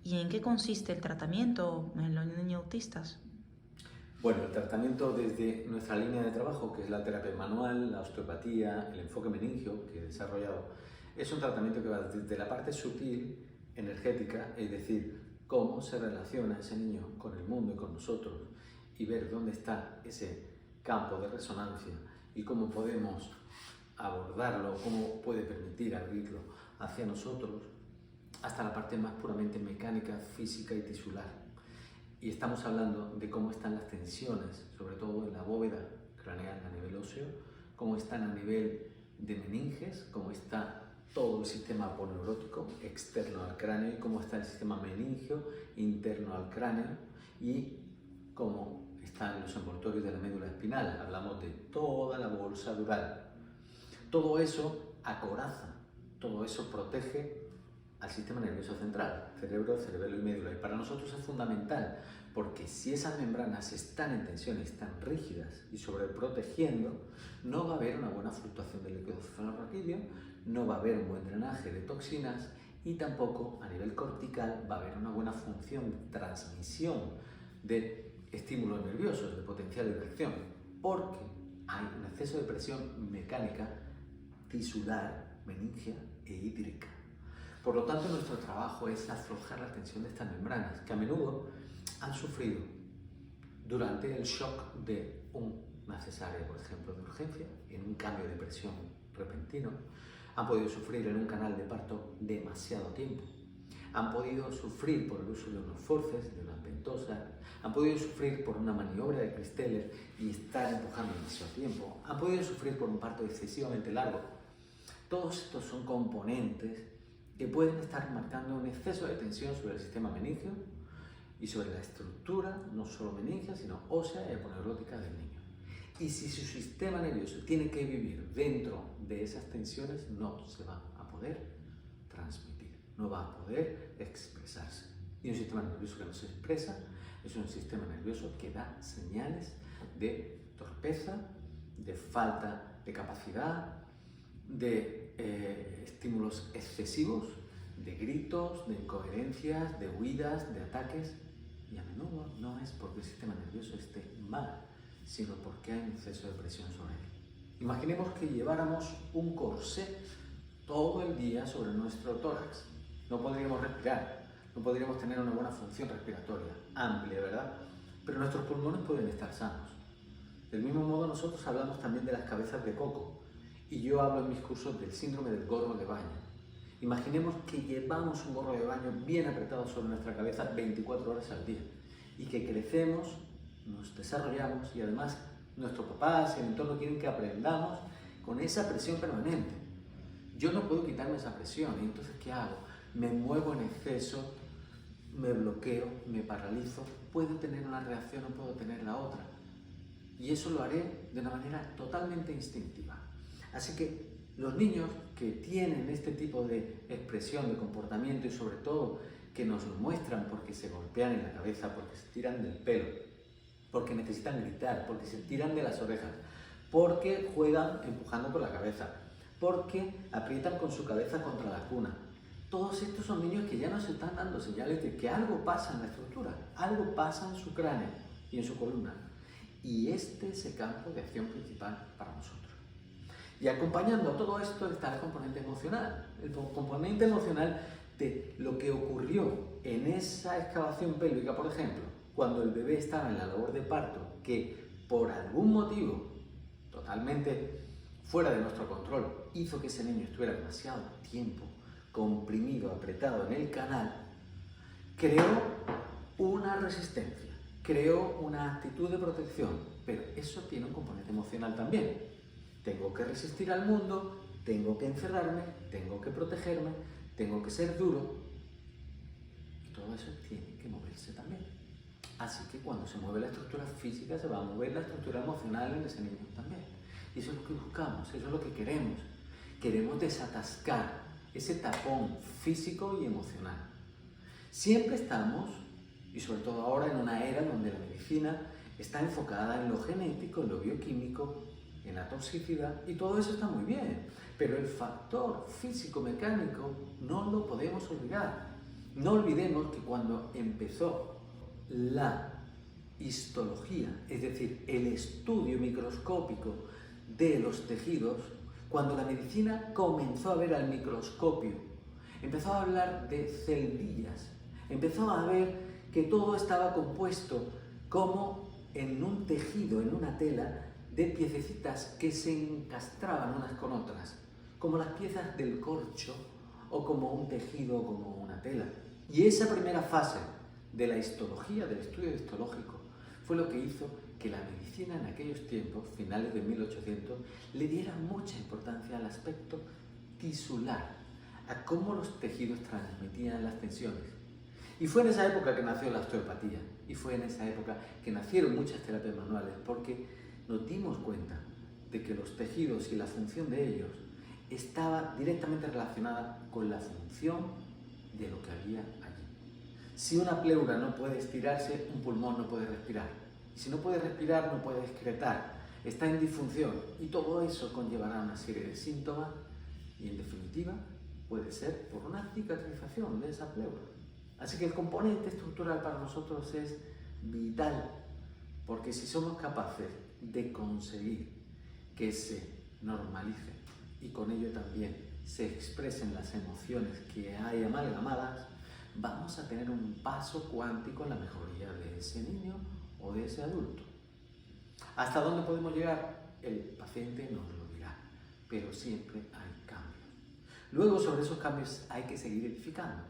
¿Y en qué consiste el tratamiento en los niños autistas? Bueno, el tratamiento desde nuestra línea de trabajo, que es la terapia manual, la osteopatía, el enfoque meningio que he desarrollado, es un tratamiento que va desde la parte sutil, energética, es decir, cómo se relaciona ese niño con el mundo y con nosotros, y ver dónde está ese campo de resonancia y cómo podemos abordarlo, cómo puede permitir abrirlo hacia nosotros, hasta la parte más puramente mecánica, física y tisular. Y estamos hablando de cómo están las tensiones, sobre todo en la bóveda craneal a nivel óseo, cómo están a nivel de meninges, cómo está todo el sistema aponeurótico externo al cráneo y cómo está el sistema meningio interno al cráneo y cómo están los envoltorios de la médula espinal. Hablamos de toda la bolsa dural. Todo eso acoraza, todo eso protege al sistema nervioso central, cerebro, cerebelo y médula. Y para nosotros es fundamental, porque si esas membranas están en tensión y están rígidas y sobreprotegiendo, no va a haber una buena fluctuación del líquido cefalorraquídeo, no va a haber un buen drenaje de toxinas y tampoco a nivel cortical va a haber una buena función de transmisión de estímulos nerviosos, de potencial de reacción, porque hay un exceso de presión mecánica, tisular, meningia e hídrica. Por lo tanto, nuestro trabajo es aflojar la tensión de estas membranas, que a menudo han sufrido durante el shock de una cesárea, por ejemplo, de urgencia, en un cambio de presión repentino, han podido sufrir en un canal de parto demasiado tiempo, han podido sufrir por el uso de unos forceps, de unas ventosas, han podido sufrir por una maniobra de Christeller y estar empujando demasiado tiempo, han podido sufrir por un parto excesivamente largo. Todos estos son componentes que pueden estar marcando un exceso de tensión sobre el sistema meningio y sobre la estructura, no solo meningia, sino ósea y aponeurótica del niño. Y si su sistema nervioso tiene que vivir dentro de esas tensiones, no se va a poder transmitir, no va a poder expresarse. Y un sistema nervioso que no se expresa es un sistema nervioso que da señales de torpeza, de falta de capacidad, de estímulos excesivos, de gritos, de incoherencias, de huidas, de ataques, y a menudo no es porque el sistema nervioso esté mal, sino porque hay un exceso de presión sobre él. Imaginemos que lleváramos un corsé todo el día sobre nuestro tórax. No podríamos respirar, no podríamos tener una buena función respiratoria, amplia, ¿verdad? Pero nuestros pulmones pueden estar sanos. Del mismo modo, nosotros hablamos también de las cabezas de coco, y yo hablo en mis cursos del síndrome del gorro de baño. Imaginemos que llevamos un gorro de baño bien apretado sobre nuestra cabeza 24 horas al día y que crecemos, nos desarrollamos y además nuestros papás y el entorno quieren que aprendamos con esa presión permanente. Yo no puedo quitarme esa presión y entonces ¿qué hago? Me muevo en exceso, me bloqueo, me paralizo, puedo tener una reacción o puedo tener la otra. Y eso lo haré de una manera totalmente instintiva. Así que los niños que tienen este tipo de expresión, de comportamiento y sobre todo que nos lo muestran porque se golpean en la cabeza, porque se tiran del pelo, porque necesitan gritar, porque se tiran de las orejas, porque juegan empujando con la cabeza, porque aprietan con su cabeza contra la cuna. Todos estos son niños que ya nos están dando señales de que algo pasa en la estructura, algo pasa en su cráneo y en su columna. Y este es el campo de acción principal para nosotros. Y acompañando a todo esto está el componente emocional. El componente emocional de lo que ocurrió en esa excavación pélvica, por ejemplo, cuando el bebé estaba en la labor de parto, que por algún motivo totalmente fuera de nuestro control hizo que ese niño estuviera demasiado tiempo comprimido, apretado en el canal, creó una resistencia, creó una actitud de protección, pero eso tiene un componente emocional también. Tengo que resistir al mundo, tengo que encerrarme, tengo que protegerme, tengo que ser duro. Y todo eso tiene que moverse también. Así que cuando se mueve la estructura física, se va a mover la estructura emocional en ese niño también. Y eso es lo que buscamos, eso es lo que queremos. Queremos desatascar ese tapón físico y emocional. Siempre estamos, y sobre todo ahora en una era donde la medicina está enfocada en lo genético, en lo bioquímico, en la toxicidad, y todo eso está muy bien, pero el factor físico-mecánico no lo podemos olvidar. No olvidemos que cuando empezó la histología, es decir, el estudio microscópico de los tejidos, cuando la medicina comenzó a ver al microscopio, empezó a hablar de celdillas, empezó a ver que todo estaba compuesto como en un tejido, en una tela, de piececitas que se encastraban unas con otras, como las piezas del corcho o como un tejido o como una tela. Y esa primera fase de la histología, del estudio histológico, fue lo que hizo que la medicina en aquellos tiempos, finales de 1800, le diera mucha importancia al aspecto tisular, a cómo los tejidos transmitían las tensiones. Y fue en esa época que nació la osteopatía, y fue en esa época que nacieron muchas terapias manuales, porque nos dimos cuenta de que los tejidos y la función de ellos estaba directamente relacionada con la función de lo que había allí. Si una pleura no puede estirarse, un pulmón no puede respirar. Si no puede respirar, no puede excretar. Está en disfunción y todo eso conllevará una serie de síntomas y, en definitiva, puede ser por una cicatrización de esa pleura. Así que el componente estructural para nosotros es vital, porque si somos capaces de conseguir que se normalice y con ello también se expresen las emociones que hay amalgamadas, vamos a tener un paso cuántico en la mejoría de ese niño o de ese adulto. ¿Hasta dónde podemos llegar? El paciente nos lo dirá, pero siempre hay cambios. Luego, sobre esos cambios hay que seguir edificando,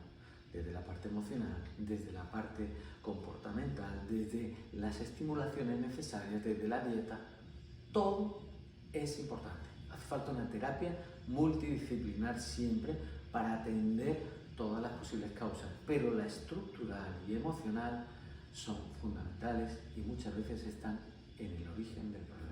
desde la parte emocional, desde la parte comportamental, desde las estimulaciones necesarias, desde la dieta. Todo es importante. Hace falta una terapia multidisciplinar siempre para atender todas las posibles causas, pero la estructural y emocional son fundamentales y muchas veces están en el origen del problema.